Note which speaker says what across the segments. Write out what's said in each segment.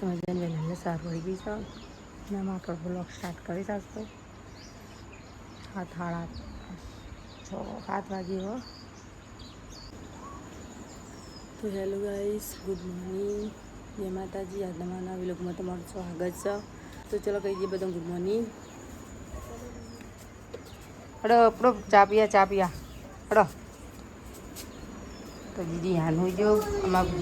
Speaker 1: મજાને સારું પડી ગઈ છે અને આમાં આપણે બ્લોગ સ્ટાર્ટ કરી શકતો 7 વાગે હો. તો હેલો ગાઈસ, ગુડ મોર્નિંગ, જય માતાજી. આજના મારા વિલોગમાં તમારું સ્વાગત છે. તો ચલો કહી દઈએ બધા ગુડ મોર્નિંગ. હડો આપણો ચા પીયા હડો. તો દીદી હાનું જો અમારું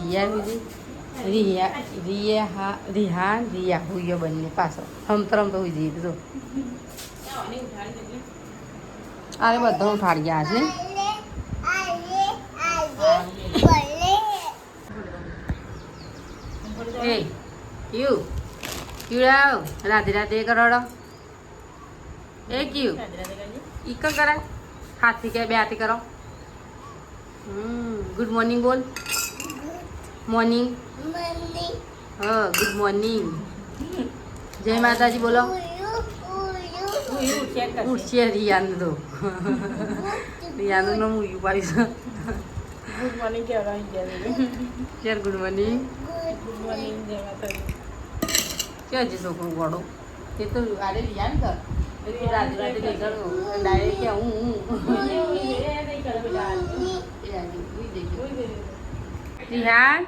Speaker 1: રિહાન રિયા હુયો બંને પાછો હમતરમ તો જઈએ તો અરે બધા ઉઠાડી ગયા છે. એ ક્યુ રાધે રાધે કરોડો એ ક્યુ ઈક કરે હાથથી કે બે હાથી કરો. ગુડ મોર્નિંગ બોલ. મોર્નિંગ. હા ગુડ મોર્નિંગ. જય માતાજી બોલો. ઉઠશે રિયાનું તો રિયાનું નામ ઉયું પાડીશ. ગુડ મોર્નિંગ કહેવાય. Good morning. ગુડ મોર્નિંગ જય માતાજી. ક્યાં છે છોકરું ગોળો એ તો આરે રિયાન કર રાધે રાધે નહીં કરો ડાયરેક્ટ કે હું રિહાન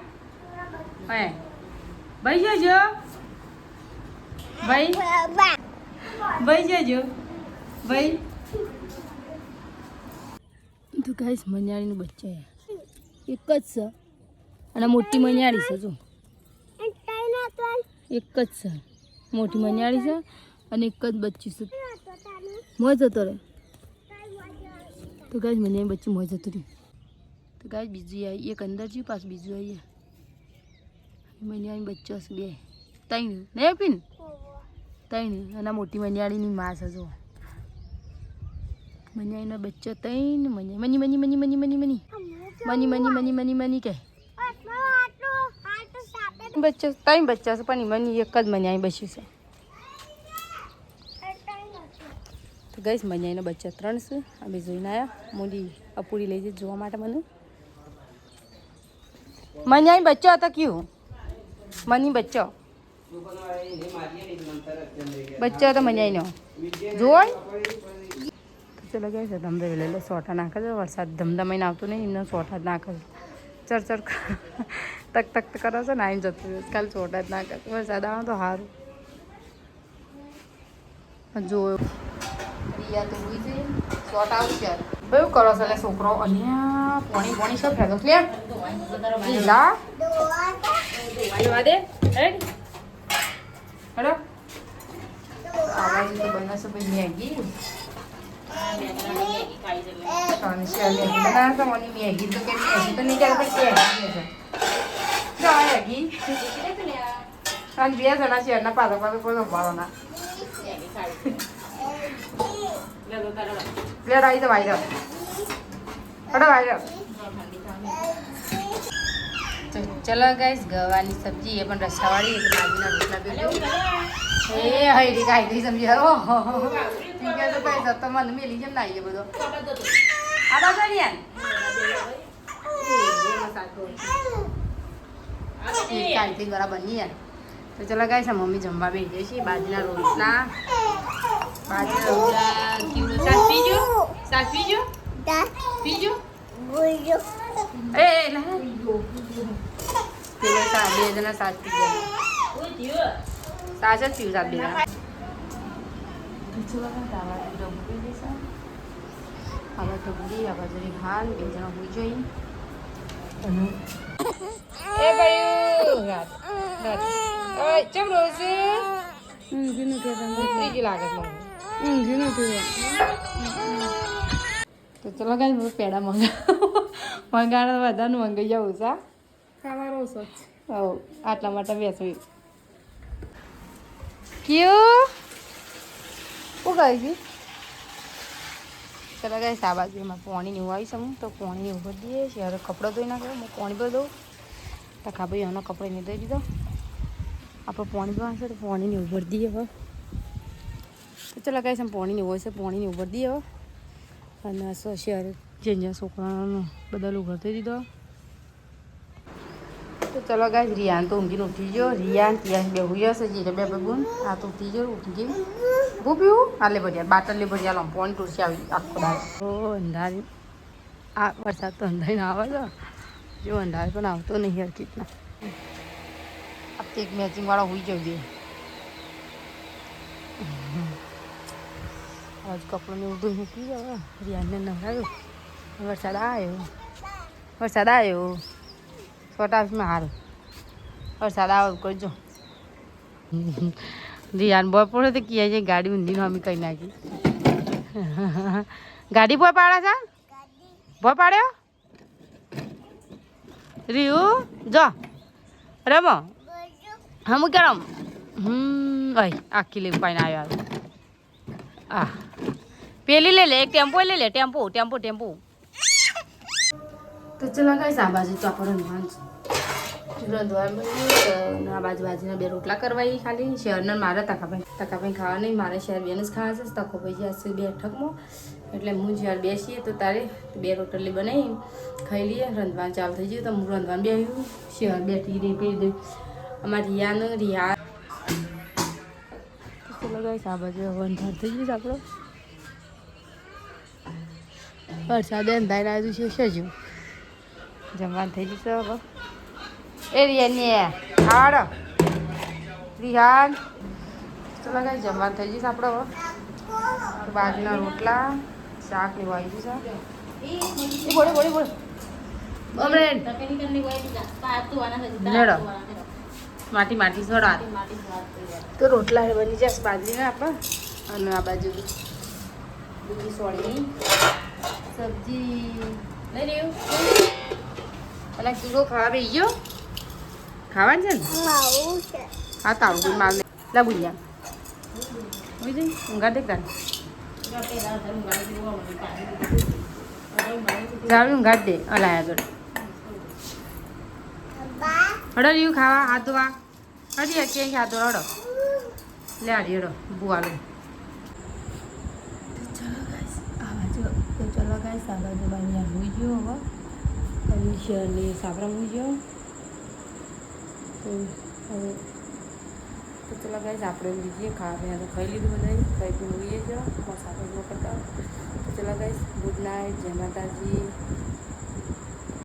Speaker 1: હે ભાઈ જજો ભાઈ જજો ભાઈ. તો ગાઈસ મણિયાળીનું બચ્ચા એક જ છે અને મોટી મણિયાળી છે. જો એક જ છે મોટી મણિયાળી છે અને એક જ બચ્ચું છે. મોજ જતો રહે. તો ગાઈસ મણિયાળી બચ્ચું મોજ જતું રહ્યું. તો ગાઈસ બીજું આવી એક અંદર જ્યું પાછું બીજું આવી મણિયાળી બચ્ચો છે બે ત્રણ નહીં પીને ત્રણ અને મોટી મણિયાળીની માં છે. જો મણિયાળીનો બચ્ચો ત્રણ money money money money money money money money money money money money કે બચ્ચો ત્રણ બચ્ચા છે પણ મની એક જ મણિયાળી બચ્યું છે. તો ગઈશ મણિયાળીનો બચ્ચા 3 છે. અમે જોઈને આવ્યા મોડી અપૂરી લઈ જઈ જોવા માટે. મને મણિયાળી બચ્ચો હતો ક્યું મની બચ્ચો હતો મણિયાળીનો જોઈ. ચલો ગઈ છે ધમધે વેલે સોટા નાખે છે. વરસાદ ધમધમાઈને આવતો નહીં એમને સોટા જ નાખે છે. ચર તક તક કરે છે ને આવીને જતું રહે. કાલે સોટા જ નાખે છે. વરસાદ આવે તો સારું. જો રિયા તો હોઈ જઈએ શોર્ટ આવશે. કયું કરો છો એટલે છોકરો અહીંયા પોણી પોણી શું ફેંકો લે લીલા જોવા દે હેડો. આવાજ તો બનાવશે ભાઈ મેગી બનાવશો મને મેગી તો કે મેગી તો નહીં કરે મેગી અને 2 જણા શેરના પાછા પાછા કોઈ સંભાળવાના પ્લેટ આવી તો વાયર હડો વાયર. તો ચલો ગાઈસ ગવાની સબ્જી એ પણ રસાવાળી એક ભાજીના રોટલા પીવું એ હૈરી કાઢી સમજી હો ઠીક તો કઈ જતો મને મેલી જેમ ના આવીએ બધો આ બાજુ યાર કાઢી બરાબર નહીં યાર. તો ચલો ગાઈસ મમ્મી જમવા બેસી જાય છે. બાજરીના રોટલા કેવું સાસ પીજો પીજો એ પેલો 2 જણા સાસ પી ગયા સાસ જ પીવું સાત 2 જણા. આવા ઢબુડી આ બાજુ રિહાન 2 જણા હોઈ જોઈએ. એ ભાઈ ચમ રોજ ત્રીજી લાગે તો ચલો કઈ પેડા મંગાડા બધાનું મંગાઈ જવું છે. ખાવાનો સોચ આટલા માટે બેસવી ક્યું શું કહી ગઈ. ચલો કઈ આ બાજુ એમાં પાણી એવું આવી છું તો પાણી એવું ભરી દઈએ છીએ. હવે કપડો ધોઈ નાખ્યો હું પાણી ભરી દઉં. ટકા ભાઈ એનો કપડો નહીં ધોઈ દીધો. આપણે પાણી ભરશે તો પાણીને એવું ભરી દઈએ હવે. તો ચલો કઈ પાણીને એવું હોય છે પાણીને એવું ભરી દઈએ હવે. અને શેર જ્યાં છોકરાનો બધા લુગડો ધોઈ દીધો. તો તો ચલો ગાય રિયાન તો ઊંઘીને ઉઠી ગયો રિયાન ત્યાં બે હુઈ હશે જીરે બે બબૂન આ તો ઉઠી ગયો ઉઠી ગઈ બહુ પીવું આલે ભર્યા બાટલી ભર્યા લો પોઈન્ટ ટુરસી આવી આખો દાડો ઓ અંધારી આ વરસાદ તો અંધારીને આવે છે જો અંધાર પણ આવતો નહીં હરખી રીતના આ તો એક મેચિંગ વાળો હોઈ જવું જોઈએ આજ કપડોને ઉધું મૂકી જાવ રિયાનને નવડાવ્યો વરસાદ આવ્યો છોટા હાફમાં હાલ વરસાદ આવે કરજો રિયાન બોય પડે તો કિયા છે ગાડી ઊંધી અમે કઈ નાખી ગાડી બોય પાડે છે બોય પાડ્યો રીયુ જો રમો હમ કે રમ આખી લે પાઈને આવ્યો આ પેલી લે એક ટેમ્પો લે ટેમ્પો તો ચલો ગાઈસ આ બાજુ ચોપડો રંધવાનું આ બાજુ બાજુના બે રોટલા કરવાય ખાલી શહેરના મારે તકાભાઈ ખાવા નહીં મારે શહેર બેન જ ખાવા છે તકોભાઈ જશે બેઠકમાં એટલે હું જ્યારે બેસીએ તો તારે બે રોટલી બનાવી ખાઈ લઈએ રંધવાનું ચાલુ થઈ ગયું તો હું રંધવાનું બેહ્યું શહેર બેઠી રહી કહી દઉં અમારા રિયા ચલો ગાઈસ આ બાજુ અંધાર થઈ ગયું આપણો વરસાદે અંધાર આવ્યું છે સજુ જમવાનું થઈ જશે હવે એ રિયાની ખાવાડો રિહાન ચલો ગાઈસ જમવાનું થઈ જશે આપણે હવે બાજુના રોટલા શાક એવું આવી જશે બોલે લેડો માટી સોડા તો રોટલા બની જશે બાજરીને આપણે અને આ બાજુ બીજી સોળીની સબ્જી લઈ રહ્યું અને કીડો ખાવા બેસી ગયો ખાવાનું છે ને હા તારું કોઈ માલ લાગુ ગયા બીજું ઊંઘા દેખાય જાવી ઊંઘા દે અલાય આગળ હડો રહ્યું ખાવા હાથ ધોવા હજી ક્યાંય હાથ ધો હડો લે હાડી હડો બુવાલો ચલો ગાઈસ આ બાજુ બાજુ હોઈ ગયો હવે અને શહેરની સાબરા હોઈ ગયો તો હવે તો ચલો ગાઈસ આપણે લીધીએ ખાવા પીવા તો ખાઈ લીધું બધા ખાઈ પીને હોઈએ જ મસાલો કરતા તો ચલો ગાઈસ ગુડ નાઇટ જય માતાજી